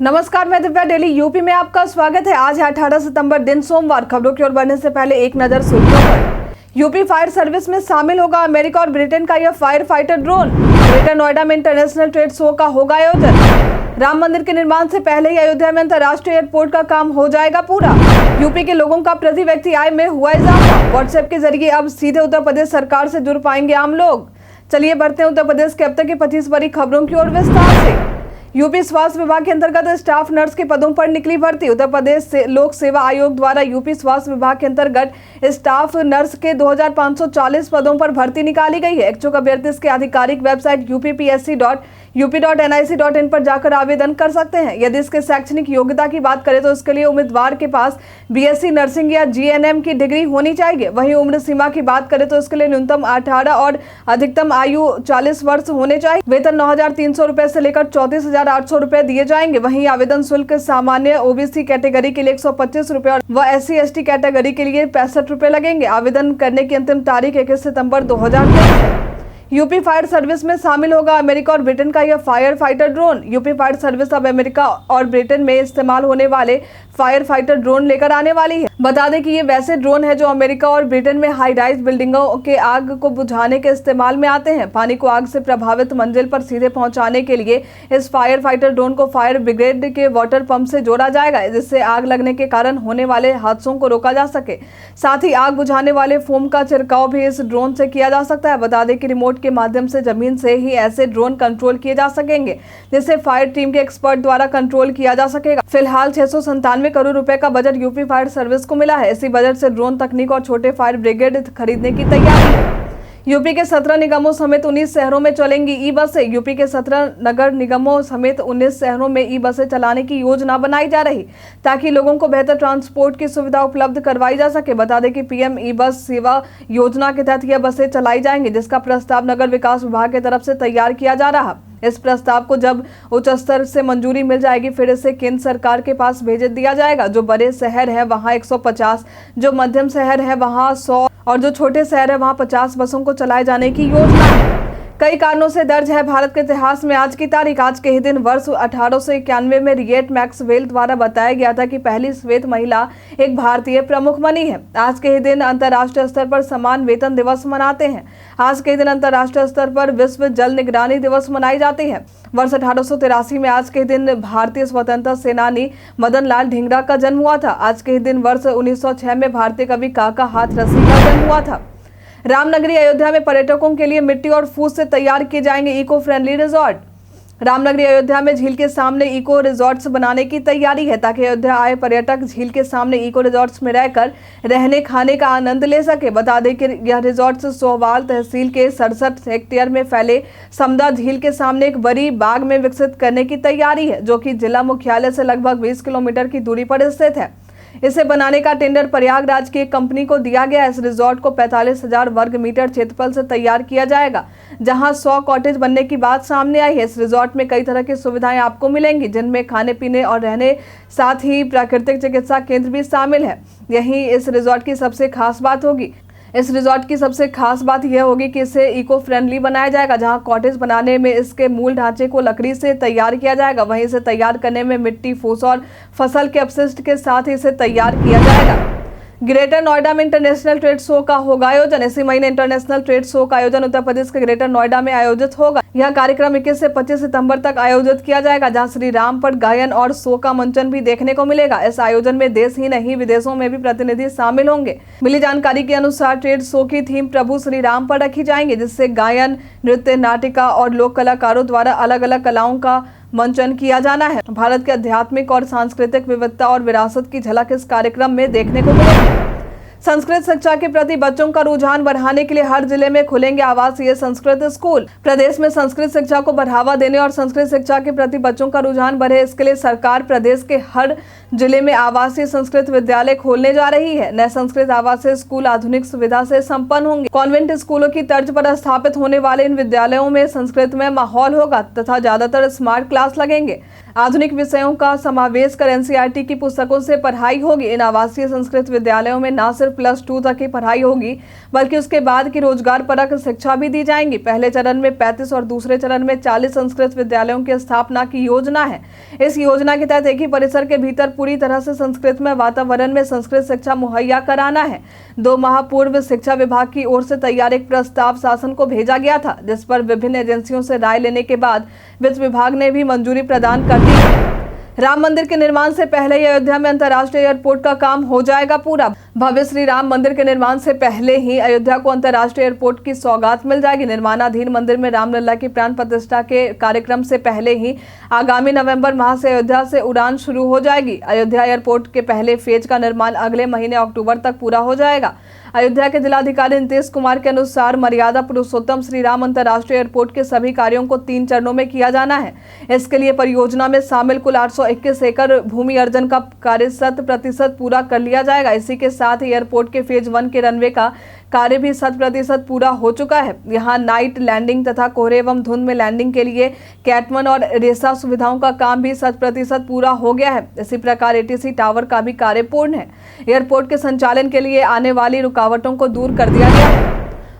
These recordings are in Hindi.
नमस्कार, मैं दिव्या। डेली यूपी में आपका स्वागत है। आज है 18 सितंबर, दिन सोमवार। खबरों की ओर बढ़ने से पहले एक नजर सुर्खियों पर। यूपी फायर सर्विस में शामिल होगा अमेरिका और ब्रिटेन का यह fire fighter drone. Greater Noida में इंटरनेशनल ट्रेड शो का होगा आयोजन। राम मंदिर के निर्माण से पहले ही अयोध्या में अंतर्राष्ट्रीय एयरपोर्ट का काम हो जाएगा पूरा। यूपी के लोगों का प्रति व्यक्ति आय में हुआ इजाफा। व्हाट्सएप के जरिए अब सीधे उत्तर प्रदेश सरकार से जुड़ पाएंगे आम लोग। चलिए बढ़ते हैं उत्तर प्रदेश के अब तक की 25 बड़ी खबरों की ओर विस्तार से। यूपी स्वास्थ्य विभाग के अंतर्गत स्टाफ नर्स के पदों पर निकली भर्ती। उत्तर प्रदेश से लोक सेवा आयोग द्वारा यूपी स्वास्थ्य विभाग के अंतर्गत स्टाफ नर्स के 2540 पदों पर भर्ती निकाली गई है। इच्छुक अभ्यर्थी इसके आधिकारिक वेबसाइट uppsc.up.nic.in पर जाकर आवेदन कर सकते हैं। यदि इसके शैक्षणिक योग्यता की बात करें तो इसके लिए उम्मीदवार के पास बीएससी नर्सिंग या जीएनएम की डिग्री होनी चाहिए। वहीं उम्र सीमा की बात करें तो इसके लिए न्यूनतम 18 और अधिकतम आयु 40 वर्ष होने चाहिए। वेतन 9,300 रुपए से लेकर 34,800 रुपए दिए जाएंगे। वहीं आवेदन शुल्क सामान्य ओबीसी कैटेगरी के लिए 125 रुपए व SC/ST कैटेगरी के लिए 65 रुपए लगेंगे। आवेदन करने की अंतिम तारीख 21 सितंबर 2023 है। यूपी फायर सर्विस में शामिल होगा अमेरिका और ब्रिटेन का यह fire fighter drone. UP fire service अब अमेरिका और ब्रिटेन में इस्तेमाल होने वाले फायर फाइटर ड्रोन लेकर आने वाली है। बता दें कि ये वैसे ड्रोन है जो अमेरिका और ब्रिटेन में हाई राइज बिल्डिंगों के आग को बुझाने के इस्तेमाल में आते हैं। पानी को आग से प्रभावित मंजिल पर सीधे पहुंचाने के लिए इस फायर फाइटर ड्रोन को फायर ब्रिगेड के वाटर पंप से जोड़ा जाएगा, जिससे आग लगने के कारण होने वाले हादसों को रोका जा सके। साथ ही आग बुझाने वाले फोम का छिड़काव भी इस ड्रोन से किया जा सकता है। बता दें कि रिमोट के माध्यम से जमीन से ही ऐसे ड्रोन कंट्रोल किए जा सकेंगे, जिसे फायर टीम के एक्सपर्ट द्वारा कंट्रोल किया जा सकेगा। फिलहाल 697 करोड़ रुपए का बजट यूपी फायर सर्विस को मिला है। इसी बजट से ड्रोन तकनीक और छोटे फायर ब्रिगेड खरीदने की तैयारी है। यूपी के 17 निगमों समेत 19 शहरों में चलेंगी ई बसें। यूपी के 17 नगर निगमों समेत 19 शहरों में ई बसें चलाने की योजना बनाई जा रही, ताकि लोगों को बेहतर ट्रांसपोर्ट की सुविधा उपलब्ध करवाई जा सके। बता दें कि पीएम ई बस सेवा योजना के तहत यह बसें चलाई जाएंगी, जिसका प्रस्ताव नगर विकास विभाग की तरफ से तैयार किया जा रहा। इस प्रस्ताव को जब उच्च स्तर से मंजूरी मिल जाएगी, फिर इसे केंद्र सरकार के पास भेज दिया जाएगा। जो बड़े शहर है वहां 150, जो मध्यम शहर है वहां 100 और जो छोटे शहर है वहां 50 बसों को चलाए जाने की योजना है। कई कारणों से दर्ज है भारत के इतिहास में आज की तारीख। आज के ही दिन वर्ष 1891 में रिएट मैक्सवेल द्वारा बताया गया था कि पहली श्वेत महिला एक भारतीय प्रमुख बनी है। आज के ही दिन अंतर्राष्ट्रीय स्तर पर समान वेतन दिवस मनाते हैं। आज के ही दिन अंतर्राष्ट्रीय स्तर पर विश्व जल निगरानी दिवस मनाई जाती है। वर्ष 1883 में आज के दिन भारतीय स्वतंत्रता सेनानी मदन लाल ढींगरा का जन्म हुआ था। आज के ही दिन वर्ष 1906 में भारतीय कवि काका हाथरसी का जन्म हुआ था। रामनगरी अयोध्या में पर्यटकों के लिए मिट्टी और फूस से तैयार किए जाएंगे इको फ्रेंडली रिजॉर्ट। रामनगरी अयोध्या में झील के सामने इको रिजॉर्ट्स बनाने की तैयारी है, ताकि अयोध्या आए पर्यटक झील के सामने इको रिजॉर्ट्स में रहकर रहने खाने का आनंद ले सके। बता दें कि यह रिजॉर्ट्स सोहवाल तहसील के 67 हेक्टेयर में फैले समदा झील के सामने एक बड़ी बाग में विकसित करने की तैयारी है, जो कि जिला मुख्यालय से लगभग 20 किलोमीटर की दूरी पर स्थित है। इसे बनाने का टेंडर प्रयागराज की एक कंपनी को दिया गया। इस रिजॉर्ट को 45,000 वर्ग मीटर क्षेत्रफल से तैयार किया जाएगा, जहां 100 कॉटेज बनने की बात सामने आई है। इस रिजॉर्ट में कई तरह की सुविधाएं आपको मिलेंगी, जिनमें खाने पीने और रहने, साथ ही प्राकृतिक चिकित्सा केंद्र भी शामिल है। यही इस रिजॉर्ट की सबसे खास बात होगी। इस रिजॉर्ट की सबसे खास बात यह होगी कि इसे इको फ्रेंडली बनाया जाएगा, जहां कॉटेज बनाने में इसके मूल ढांचे को लकड़ी से तैयार किया जाएगा। वहीं इसे तैयार करने में मिट्टी, फूस और फसल के अपशिष्ट के साथ ही इसे तैयार किया जाएगा। ग्रेटर नोएडा में इंटरनेशनल ट्रेड शो का होगा आयोजन। इसी महीने इंटरनेशनल ट्रेड शो का आयोजन उत्तर प्रदेश के ग्रेटर नोएडा में आयोजित होगा। यह कार्यक्रम 21 से 25 सितंबर तक आयोजित किया जाएगा, जहां श्री राम पर गायन और शो का मंचन भी देखने को मिलेगा। इस आयोजन में देश ही नहीं विदेशों में भी प्रतिनिधि शामिल होंगे। मिली जानकारी के अनुसार ट्रेड शो की थीम प्रभु श्री राम पर रखी जाएंगी, जिससे गायन, नृत्य, नाटिका और लोक कलाकारों द्वारा अलग अलग कलाओं का मंचन किया जाना है। भारत के आध्यात्मिक और सांस्कृतिक विविधता और विरासत की झलक इस कार्यक्रम में देखने को मिलेगी। संस्कृत शिक्षा के प्रति बच्चों का रुझान बढ़ाने के लिए हर जिले में खुलेंगे आवासीय संस्कृत स्कूल। प्रदेश में संस्कृत शिक्षा को बढ़ावा देने और संस्कृत शिक्षा के प्रति बच्चों का रुझान बढ़े, इसके लिए सरकार प्रदेश के हर जिले में आवासीय संस्कृत विद्यालय खोलने जा रही है। नए संस्कृत आवासीय स्कूल आधुनिक सुविधा से संपन्न होंगे। कॉन्वेंट स्कूलों की तर्ज पर स्थापित होने वाले इन विद्यालयों में संस्कृत में माहौल होगा तथा ज्यादातर स्मार्ट क्लास लगेंगे। आधुनिक विषयों का समावेश कर एनसीईआरटी की पुस्तकों से पढ़ाई होगी। इन आवासीय संस्कृत विद्यालयों में न सिर्फ +2 तक की पढ़ाई होगी बल्कि उसके बाद की रोजगार परक शिक्षा भी दी जाएंगी। पहले चरण में 35 और दूसरे चरण में 40 संस्कृत विद्यालयों की स्थापना की योजना है। इस योजना के तहत एक ही परिसर के भीतर पूरी तरह से संस्कृत में वातावरण में संस्कृत शिक्षा मुहैया कराना है। 2 माह पूर्व शिक्षा विभाग की ओर से तैयार एक प्रस्ताव शासन को भेजा गया था, जिस पर विभिन्न एजेंसियों से राय लेने के बाद वित्त विभाग ने भी मंजूरी प्रदान कर दी। राम मंदिर के निर्माण से पहले ही अयोध्या में अंतर्राष्ट्रीय एयरपोर्ट का काम हो जाएगा पूरा। भव्य श्री राम मंदिर के निर्माण से पहले ही अयोध्या को अंतर्राष्ट्रीय एयरपोर्ट की सौगात मिल जाएगी। निर्माणाधीन मंदिर में रामलला की प्राण प्रतिष्ठा के कार्यक्रम से पहले ही आगामी नवंबर माह से अयोध्या से उड़ान शुरू हो जाएगी। अयोध्या एयरपोर्ट के पहले फेज का निर्माण अगले महीने अक्टूबर तक पूरा हो जाएगा। अयोध्या के जिलाधिकारी नीतीश कुमार के अनुसार मर्यादा पुरुषोत्तम श्री राम अंतर्राष्ट्रीय एयरपोर्ट के सभी कार्यों को 3 चरणों में किया जाना है। इसके लिए परियोजना में शामिल कुल 821 एकड़ भूमि अर्जन का कार्य 100% पूरा कर लिया जाएगा। इसी के साथ ही एयरपोर्ट के फेज 1 के रनवे का कार्य भी 100% पूरा हो चुका है। यहाँ नाइट लैंडिंग तथा कोहरे एवं धुंध में लैंडिंग के लिए कैटमन और रेसा सुविधाओं का काम भी 100% पूरा हो गया है। इसी प्रकार एटीसी टावर का भी कार्य पूर्ण है। एयरपोर्ट के संचालन के लिए आने वाली रुकावटों को दूर कर दिया गया है।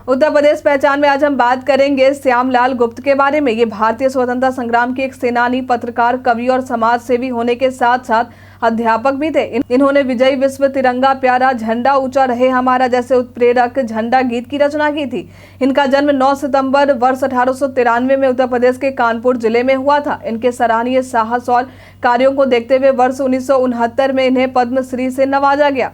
उत्तर प्रदेश पहचान में आज हम बात करेंगे श्यामलाल गुप्त के बारे में। ये भारतीय स्वतंत्रता संग्राम के एक सेनानी, पत्रकार, कवि और समाज सेवी होने के साथ साथ अध्यापक भी थे। इन्होंने विजय विश्व, तिरंगा प्यारा, झंडा ऊंचा रहे हमारा जैसे उत्प्रेरक झंडा गीत की रचना की थी। इनका जन्म 9 सितंबर वर्ष 1893 में उत्तर प्रदेश के कानपुर जिले में हुआ था। इनके सराहनीय साहस और कार्यों को देखते हुए वर्ष 1969 में इन्हें पद्मश्री से नवाजा गया।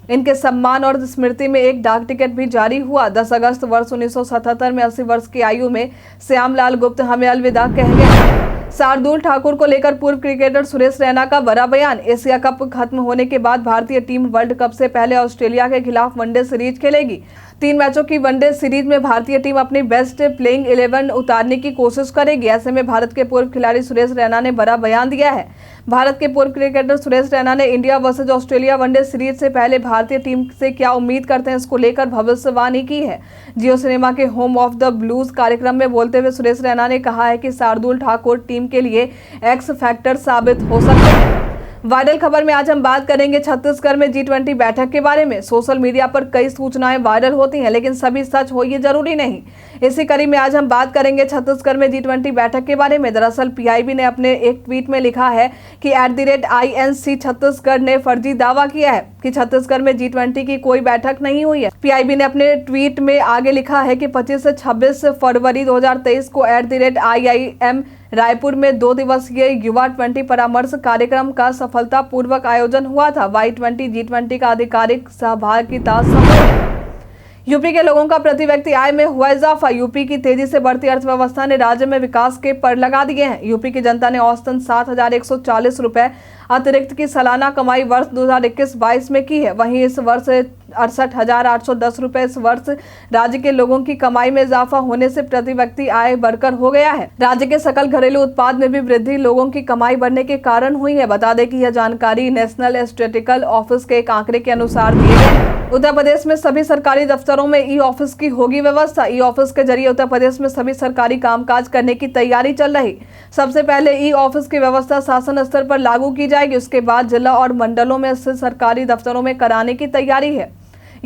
इनके सम्मान और स्मृति में एक डाक टिकट भी जारी हुआ। 10 अगस्त वर्ष 1977 में 80 वर्ष की आयु में श्यामलाल गुप्त हमें अलविदा कह गए। शार्दुल ठाकुर को लेकर पूर्व क्रिकेटर सुरेश रैना का बड़ा बयान। एशिया कप खत्म होने के बाद भारतीय टीम वर्ल्ड कप से पहले ऑस्ट्रेलिया के खिलाफ वनडे सीरीज खेलेगी। 3 मैचों की वनडे सीरीज में भारतीय टीम अपनी बेस्ट प्लेइंग 11 उतारने की कोशिश करेगी। ऐसे में भारत के पूर्व खिलाड़ी सुरेश रैना ने बड़ा बयान दिया है। भारत के पूर्व क्रिकेटर सुरेश रैना ने India versus Australia one day series से पहले भारतीय टीम से क्या उम्मीद करते हैं, इसको लेकर भविष्यवाणी की है। जियो सिनेमा के होम ऑफ द ब्लूज कार्यक्रम में बोलते हुए सुरेश रैना ने कहा है कि शार्दुल ठाकुर टीम के लिए एक्स फैक्टर साबित हो सकते हैं। वायरल खबर में आज हम बात करेंगे छत्तीसगढ़ में G20 बैठक के बारे में। सोशल मीडिया पर कई सूचनाएं वायरल होती हैं, लेकिन सभी सच हो ये जरूरी नहीं। इसी कड़ी में आज हम बात करेंगे छत्तीसगढ़ में G20 बैठक के बारे में। दरअसल PIB ने अपने एक ट्वीट में लिखा है कि @INC छत्तीसगढ़ ने फर्जी दावा किया है कि छत्तीसगढ़ में G20 की कोई बैठक नहीं हुई है। PIB ने अपने ट्वीट में आगे लिखा है कि 25 से 26 फरवरी 2023 को @IIM रायपुर में 2 दिवसीय युवा 20 परामर्श कार्यक्रम का सफलतापूर्वक आयोजन हुआ था। Y20 G20 का आधिकारिक सहभागिता समूह। यूपी के लोगों का प्रति व्यक्ति आय में हुआ इजाफा। यूपी की तेजी से बढ़ती अर्थव्यवस्था ने राज्य में विकास के पर लगा दिए हैं। यूपी की जनता ने औसतन 7,140 रुपए अतिरिक्त की सालाना कमाई वर्ष 2021-22 में की है। वहीं इस वर्ष 68,810 रुपए इस वर्ष राज्य के लोगों की कमाई में इजाफा होने से प्रति व्यक्ति आय बढ़कर हो गया है। राज्य के सकल घरेलू उत्पाद में भी वृद्धि लोगों की कमाई बढ़ने के कारण हुई है। बता दें कि यह जानकारी नेशनल स्टैटिस्टिकल ऑफिस के एक आंकड़े के अनुसार दिए गए। उत्तर प्रदेश में सभी सरकारी दफ्तरों में ई-ऑफिस की होगी व्यवस्था। ई-ऑफिस के जरिए उत्तर प्रदेश में सभी सरकारी कामकाज करने की तैयारी चल रही। सबसे पहले ई-ऑफिस की व्यवस्था शासन स्तर पर लागू की जाएगी। उसके बाद जिला और मंडलों में स्थित सरकारी दफ्तरों में कराने की तैयारी है।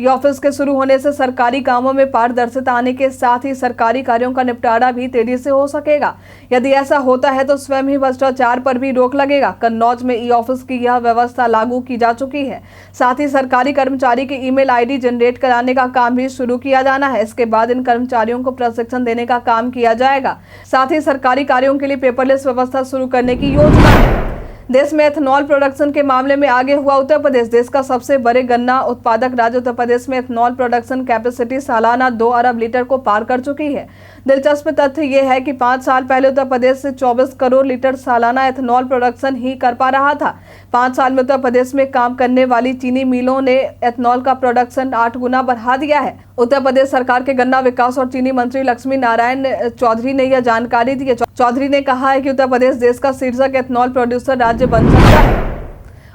ई ऑफिस के शुरू होने से सरकारी कामों में पारदर्शिता आने के साथ ही सरकारी कार्यों का निपटारा भी तेजी से हो सकेगा। यदि ऐसा होता है तो स्वयं ही भ्रष्टाचार पर भी रोक लगेगा। कन्नौज में ई ऑफिस की यह व्यवस्था लागू की जा चुकी है। साथ ही सरकारी कर्मचारी की ईमेल आईडी जनरेट कराने का काम भी शुरू किया जाना है। इसके बाद इन कर्मचारियों को प्रशिक्षण देने का काम किया जाएगा। साथ ही सरकारी कार्यों के लिए पेपरलेस व्यवस्था शुरू करने की योजना है। देश में एथनॉल प्रोडक्शन के मामले में आगे हुआ उत्तर प्रदेश। देश का सबसे बड़े गन्ना उत्पादक राज्य उत्तर प्रदेश में एथनॉल प्रोडक्शन कैपेसिटी सालाना 2 अरब लीटर को पार कर चुकी है। दिलचस्प तथ्य ये है कि 5 साल पहले उत्तर प्रदेश से 24 करोड़ लीटर सालाना एथनॉल प्रोडक्शन ही कर पा रहा था। 5 साल में उत्तर प्रदेश में काम करने वाली चीनी मिलों ने एथनॉल का प्रोडक्शन 8 गुना बढ़ा दिया है। उत्तर प्रदेश सरकार के गन्ना विकास और चीनी मंत्री लक्ष्मी नारायण चौधरी ने यह जानकारी दी है। चौधरी ने कहा है कि उत्तर प्रदेश देश का शीर्षक एथनॉल प्रोड्यूसर राज्य बन सकता है।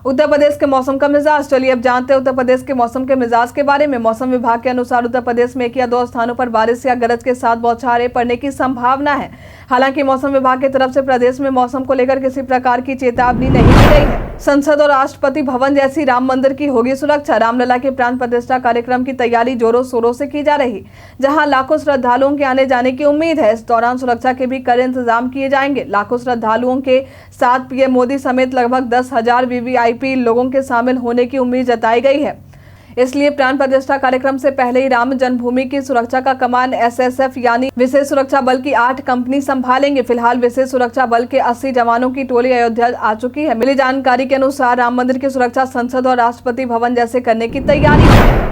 उत्तर प्रदेश के मौसम का मिजाज। चलिए अब जानते हैं उत्तर प्रदेश के मौसम के मिजाज के बारे में। मौसम विभाग के अनुसार उत्तर प्रदेश में 1 या 2 स्थानों पर बारिश या गरज के साथ बौछारें पड़ने की संभावना है। हालांकि मौसम विभाग की तरफ से प्रदेश में मौसम को लेकर किसी प्रकार की चेतावनी नहीं दी गई है। संसद और राष्ट्रपति भवन जैसी राम मंदिर की होगी सुरक्षा। रामलला के प्राण प्रतिष्ठा कार्यक्रम की तैयारी जोरों शोरों से की जा रही, जहां लाखों श्रद्धालुओं के आने जाने की उम्मीद है। इस दौरान सुरक्षा के भी कड़े इंतजाम किए जाएंगे। लाखों श्रद्धालुओं के साथ पीएम मोदी समेत लगभग 10,000 वीवीआईपी लोगों के शामिल होने की उम्मीद जताई गई है। इसलिए प्राण प्रतिष्ठा कार्यक्रम से पहले ही राम जन्मभूमि की सुरक्षा का कमान एसएसएफ यानी विशेष सुरक्षा बल की 8 कंपनी संभालेंगे। फिलहाल विशेष सुरक्षा बल के 80 जवानों की टोली अयोध्या आ चुकी है। मिली जानकारी के अनुसार राम मंदिर की सुरक्षा संसद और राष्ट्रपति भवन जैसे करने की तैयारी है।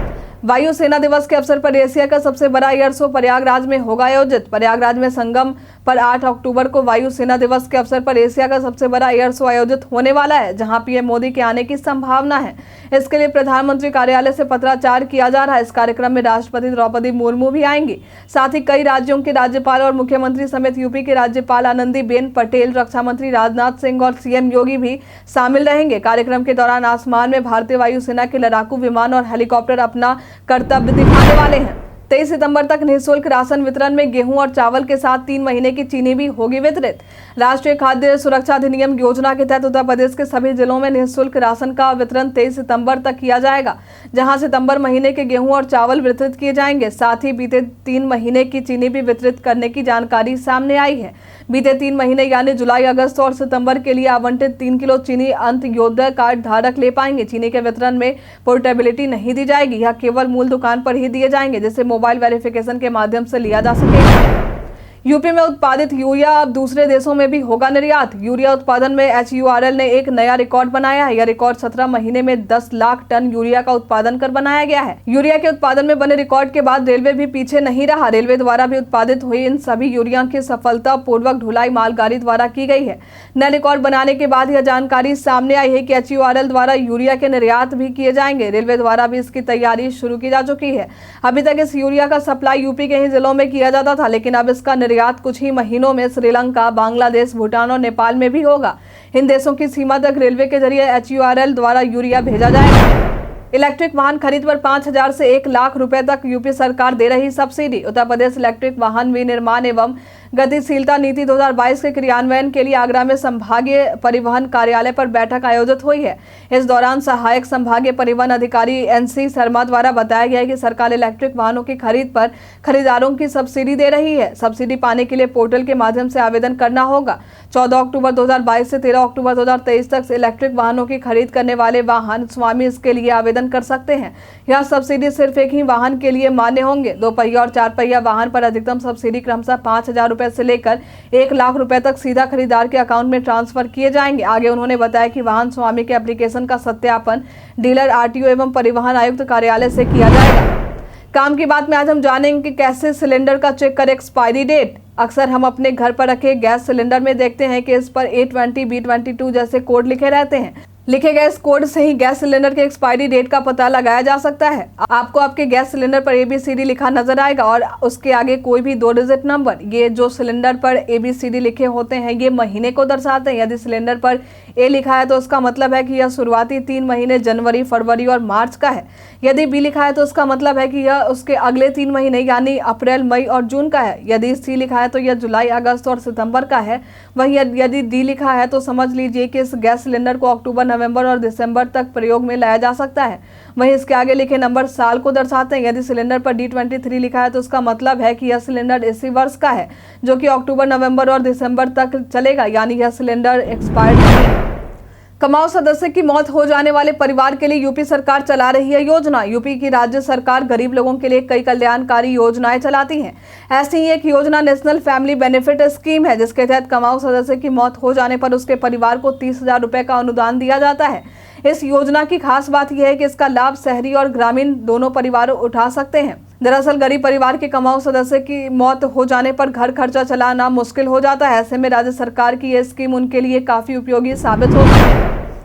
वायुसेना दिवस के अवसर पर एशिया का सबसे बड़ा एयर शो प्रयागराज में होगा आयोजित। प्रयागराज में संगम पर 8 अक्टूबर को वायुसेना दिवस के अवसर पर एशिया का सबसे बड़ा एयर शो आयोजित होने वाला है, जहां पीएम मोदी के आने की संभावना है। इसके लिए प्रधानमंत्री कार्यालय से पत्राचार किया जा रहा है। इस कार्यक्रम में राष्ट्रपति द्रौपदी मुर्मू भी आएंगी। साथ ही कई राज्यों के राज्यपाल और मुख्यमंत्री समेत यूपी के राज्यपाल आनंदीबेन पटेल, रक्षा मंत्री राजनाथ सिंह और सीएम योगी भी शामिल रहेंगे। कार्यक्रम के दौरान आसमान में भारतीय वायुसेना के लड़ाकू विमान और हेलीकॉप्टर अपना कर्तव्य दिखाने वाले हैं। 23 सितंबर तक निःशुल्क राशन वितरण में गेहूं और चावल के साथ 3 महीने की चीनी भी होगी वितरित। राष्ट्रीय खाद्य सुरक्षा अधिनियम योजना के तहत उत्तर प्रदेश के सभी जिलों में निःशुल्क राशन का वितरण 23 सितंबर तक किया जाएगा, जहां सितंबर महीने के गेहूं और चावल वितरित किए जाएंगे। साथ ही बीते 3 महीने की चीनी भी वितरित करने की जानकारी सामने आई है। बीते 3 महीने यानी जुलाई, अगस्त और सितंबर के लिए आवंटित 3 किलो चीनी अंत्योदय कार्ड धारक ले पाएंगे। चीनी के वितरण में पोर्टेबिलिटी नहीं दी जाएगी। यह केवल मूल दुकान पर ही दिए जाएंगे, जिसे मोबाइल वेरिफिकेशन के माध्यम से लिया जा सकेगा। यूपी में उत्पादित यूरिया अब दूसरे देशों में भी होगा निर्यात। यूरिया उत्पादन में HURL ने एक नया रिकॉर्ड बनाया है। यह रिकॉर्ड 17 महीने में 10 लाख टन यूरिया का उत्पादन कर बनाया गया है। यूरिया के उत्पादन में बने रिकॉर्ड के बाद रेलवे भी पीछे नहीं रहा। रेलवे द्वारा भी उत्पादित हुई इन सभी यूरिया की सफलतापूर्वक ढुलाई मालगाड़ी द्वारा की गई है। नया रिकॉर्ड बनाने के बाद यह जानकारी सामने आई है कि HURL द्वारा यूरिया के निर्यात भी किए जाएंगे। रेलवे द्वारा भी इसकी तैयारी शुरू की जा चुकी है। अभी तक इस यूरिया का सप्लाई यूपी के ही जिलों में किया जाता था, लेकिन अब इसका निर्यात कुछ ही महीनों में श्रीलंका, बांग्लादेश, भूटान और नेपाल में भी होगा। इन देशों की सीमा तक रेलवे के जरिए HURL द्वारा यूरिया भेजा जाएगा। इलेक्ट्रिक वाहन खरीद पर 5,000 से 1 लाख रुपए तक यूपी सरकार दे रही सब्सिडी। उत्तर प्रदेश इलेक्ट्रिक वाहन विनिर्माण एवं गतिशीलता नीति 2022 के क्रियान्वयन के लिए आगरा में संभागीय परिवहन कार्यालय पर बैठक आयोजित हुई है। इस दौरान सहायक संभागीय परिवहन अधिकारी NC शर्मा द्वारा बताया गया कि सरकार इलेक्ट्रिक वाहनों की खरीद पर खरीदारों की सब्सिडी दे रही है। सब्सिडी पाने के लिए पोर्टल के माध्यम से आवेदन करना होगा। 14 अक्टूबर 2022 से 13 अक्टूबर 2023 तक इलेक्ट्रिक वाहनों की खरीद करने वाले वाहन स्वामी इसके लिए आवेदन कर सकते हैं। यह सब्सिडी सिर्फ एक ही वाहन के लिए मान्य होंगे। 2 पहिया और 4 पहिया वाहन पर अधिकतम सब्सिडी क्रमशः 5,000 रुपए से लेकर 1 लाख रुपए तक सीधा खरीदार के अकाउंट में ट्रांसफर किए जाएंगे। आगे उन्होंने बताया कि वाहन स्वामी के एप्लीकेशन का सत्यापन डीलर, RTO एवं परिवहन आयुक्त कार्यालय से किया जाएगा। काम की बात में आज हम जानेंगे कि कैसे सिलेंडर का चेक करें एक्सपायरी डेट। अक्सर हम अपने घर पर रखे गैस सिलेंडर में देखते हैं कि इस पर A20, B22 जैसे कोड लिखे रहते हैं। लिखे गए इस कोड से ही गैस सिलेंडर के एक्सपायरी डेट का पता लगाया जा सकता है। आपको आपके गैस सिलेंडर पर ABCD लिखा नजर आएगा और उसके आगे कोई भी 2 डिजिट नंबर। ये जो सिलेंडर पर ABCD लिखे होते हैं ये महीने को दर्शाते हैं। यदि सिलेंडर पर A लिखा है तो उसका मतलब है कि यह शुरुआती 3 महीने जनवरी, फरवरी और मार्च का है। यदि B लिखा है तो उसका मतलब है कि यह उसके अगले 3 महीने यानी अप्रैल, मई और जून का है। यदि C लिखा है तो यह जुलाई, अगस्त और सितंबर का है। वहीं यदि D लिखा है तो समझ लीजिए कि इस गैस सिलेंडर को अक्टूबर, नवंबर और दिसंबर तक प्रयोग में लाया जा सकता है। वहीं इसके आगे लिखे नंबर साल को दर्शाते हैं। यदि सिलेंडर पर D23 लिखा है तो उसका मतलब है कि यह सिलेंडर इसी वर्ष का है, जो कि अक्टूबर, नवंबर और दिसंबर तक चलेगा, यानी यह सिलेंडर एक्सपायर्ड नहीं है। कमाऊ सदस्य की मौत हो जाने वाले परिवार के लिए यूपी सरकार चला रही है योजना। यूपी की राज्य सरकार गरीब लोगों के लिए कई कल्याणकारी योजनाएं चलाती है। ऐसी ही एक योजना नेशनल फैमिली बेनिफिट स्कीम है, जिसके तहत कमाऊ सदस्य की मौत हो जाने पर उसके परिवार को 30,000 रुपए का अनुदान दिया जाता है। इस योजना की खास बात यह है कि इसका लाभ शहरी और ग्रामीण दोनों परिवार उठा सकते हैं। दरअसल गरीब परिवार के कमाऊ सदस्य की मौत हो जाने पर घर खर्चा चलाना मुश्किल हो जाता है। ऐसे में राज्य सरकार की यह स्कीम उनके लिए काफी उपयोगी साबित होती है।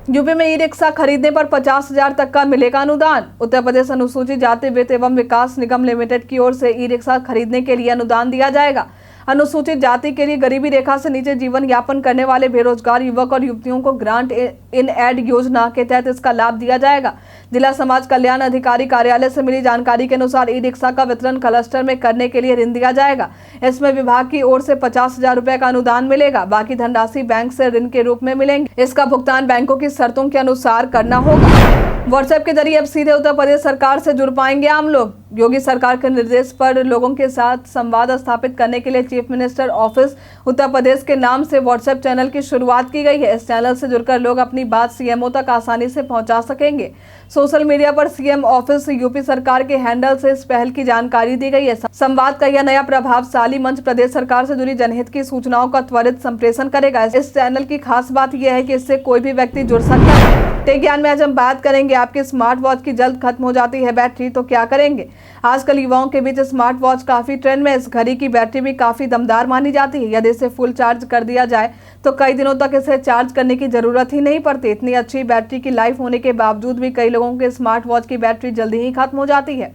यूपी में ई-रिक्शा खरीदने पर 50,000 तक का मिलेगा अनुदान। उत्तर प्रदेश अनुसूचित जाति वित्त एवं विकास निगम लिमिटेड की ओर से ई-रिक्शा खरीदने के लिए अनुदान दिया जाएगा। अनुसूचित जाति के लिए गरीबी रेखा से नीचे जीवन यापन करने वाले बेरोजगार युवक और युवतियों को ग्रांट इन एड योजना के तहत इसका लाभ दिया जाएगा। जिला समाज कल्याण अधिकारी कार्यालय से मिली जानकारी के अनुसार ई रिक्शा का वितरण क्लस्टर में करने के लिए ऋण दिया जाएगा। इसमें विभाग की ओर से 50,000 रुपए का अनुदान मिलेगा। बाकी धनराशि बैंक से ऋण के रूप में मिलेंगे। इसका भुगतान बैंकों की शर्तों के अनुसार करना होगा। व्हाट्सएप के जरिए अब सीधे उत्तर प्रदेश सरकार से जुड़ पाएंगे आम लोग। योगी सरकार के निर्देश पर लोगों के साथ संवाद स्थापित करने के लिए chief minister office Uttar Pradesh के नाम से व्हाट्सएप चैनल की शुरुआत की गई है। इस चैनल से जुड़कर लोग अपनी बात सीएमओ तक आसानी से पहुंचा सकेंगे। सोशल मीडिया पर सीएम ऑफिस यूपी सरकार के हैंडल से इस पहल की जानकारी दी गई है। संवाद का यह नया प्रभावशाली मंच प्रदेश सरकार से जुड़ी जनहित की सूचनाओं का त्वरित संप्रेषण करेगा। इस चैनल की खास बात यह है कि इससे कोई भी व्यक्ति जुड़ सकता है। टेक ज्ञान में आज हम बात करेंगे, आपके स्मार्ट वॉच की जल्द खत्म हो जाती है बैटरी तो क्या करेंगे। आजकल युवाओं के बीच स्मार्ट वॉच काफी ट्रेंड में। इस घड़ी की बैटरी भी काफी दमदार मानी जाती है। यदि इसे फुल चार्ज कर दिया जाए तो कई दिनों तक इसे चार्ज करने की जरूरत ही नहीं पड़ती। इतनी अच्छी बैटरी की लाइफ होने के बावजूद भी कई लोगों के स्मार्ट वॉच की बैटरी जल्दी ही खत्म हो जाती है।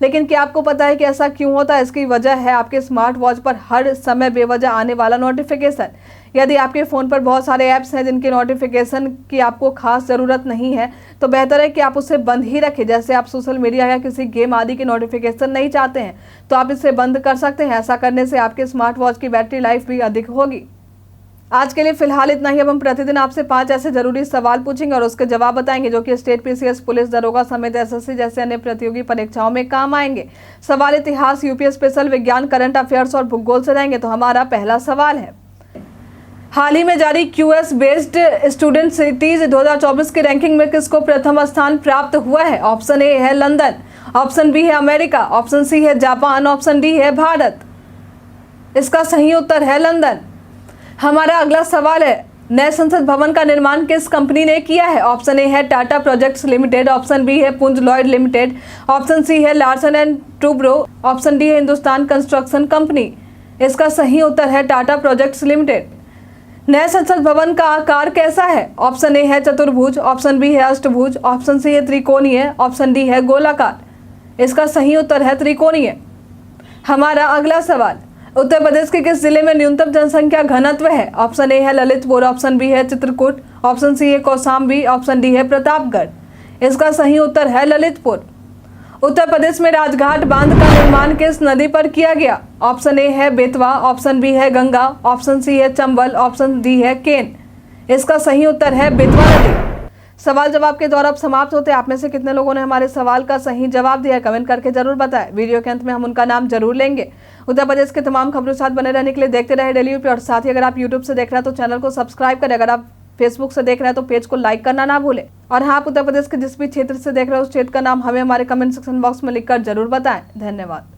लेकिन क्या आपको पता है कि ऐसा क्यों होता है? इसकी वजह है आपके स्मार्ट वॉच पर हर समय बेवजह आने वाला नोटिफिकेशन। यदि आपके फ़ोन पर बहुत सारे ऐप्स हैं जिनके नोटिफिकेशन की आपको खास ज़रूरत नहीं है तो बेहतर है कि आप उसे बंद ही रखें। जैसे आप सोशल मीडिया या किसी गेम आदि के नोटिफिकेशन नहीं चाहते हैं तो आप इसे बंद कर सकते हैं। ऐसा करने से आपके स्मार्ट वॉच की बैटरी लाइफ भी अधिक होगी। आज के लिए फिलहाल इतना ही। अब हम प्रतिदिन आपसे 5 ऐसे जरूरी सवाल पूछेंगे और उसके जवाब बताएंगे जो कि स्टेट पीसीएस, पुलिस दरोगा समेत एसएससी जैसे अन्य प्रतियोगी परीक्षाओं में काम आएंगे। सवाल इतिहास, यूपी स्पेशल, विज्ञान, करंट अफेयर्स और भूगोल से रहेंगे। तो हमारा पहला सवाल है, हाल ही में जारी क्यूएस बेस्ड स्टूडेंट सिटीज 2024 की रैंकिंग में किसको प्रथम स्थान प्राप्त हुआ है? ऑप्शन ए है लंदन, ऑप्शन बी है अमेरिका, ऑप्शन सी है जापान, ऑप्शन डी है भारत। इसका सही उत्तर है लंदन। हमारा अगला सवाल है, नए संसद भवन का निर्माण किस कंपनी ने किया है? ऑप्शन ए है Tata projects limited, option B है Punj Lloyd limited, option C है Larsen and Toubro, option D है हिंदुस्तान कंस्ट्रक्शन कंपनी। इसका सही उत्तर है टाटा प्रोजेक्ट्स लिमिटेड। नए संसद भवन का आकार कैसा है? ऑप्शन ए है चतुर्भुज, ऑप्शन बी है अष्टभुज, ऑप्शन सी है त्रिकोणीय, ऑप्शन डी है गोलाकार। इसका सही उत्तर है त्रिकोणीय। हमारा अगला सवाल, उत्तर प्रदेश के किस जिले में न्यूनतम जनसंख्या घनत्व है? ऑप्शन ए है ललितपुर, ऑप्शन बी है चित्रकूट, ऑप्शन सी है कौशाम्बी, ऑप्शन डी है प्रतापगढ़। इसका सही उत्तर है ललितपुर। उत्तर प्रदेश में राजघाट बांध का निर्माण किस नदी पर किया गया? ऑप्शन ए है बेतवा, ऑप्शन बी है गंगा, ऑप्शन सी है चंबल, ऑप्शन डी है केन। इसका सही उत्तर है बेतवा नदी। सवाल जवाब के दौर अब समाप्त होते हैं। आप में से कितने लोगों ने हमारे सवाल का सही जवाब दिया, कमेंट करके जरूर बताएं। वीडियो के अंत में हम उनका नाम जरूर लेंगे। उत्तर प्रदेश के तमाम खबरों के साथ बने रहने के लिए देखते रहे डेली यूपी। और साथ ही अगर आप यूट्यूब से देख रहे हैं तो चैनल को सब्सक्राइब करें। अगर आप फेसबुक से देख रहे हैं तो पेज को लाइक करना ना भूलें। और हाँ, आप उत्तर प्रदेश के जिस भी क्षेत्र से देख रहे हो उस क्षेत्र का नाम हमें हमारे कमेंट सेक्शन बॉक्स में लिखकर जरूर बताएं। धन्यवाद।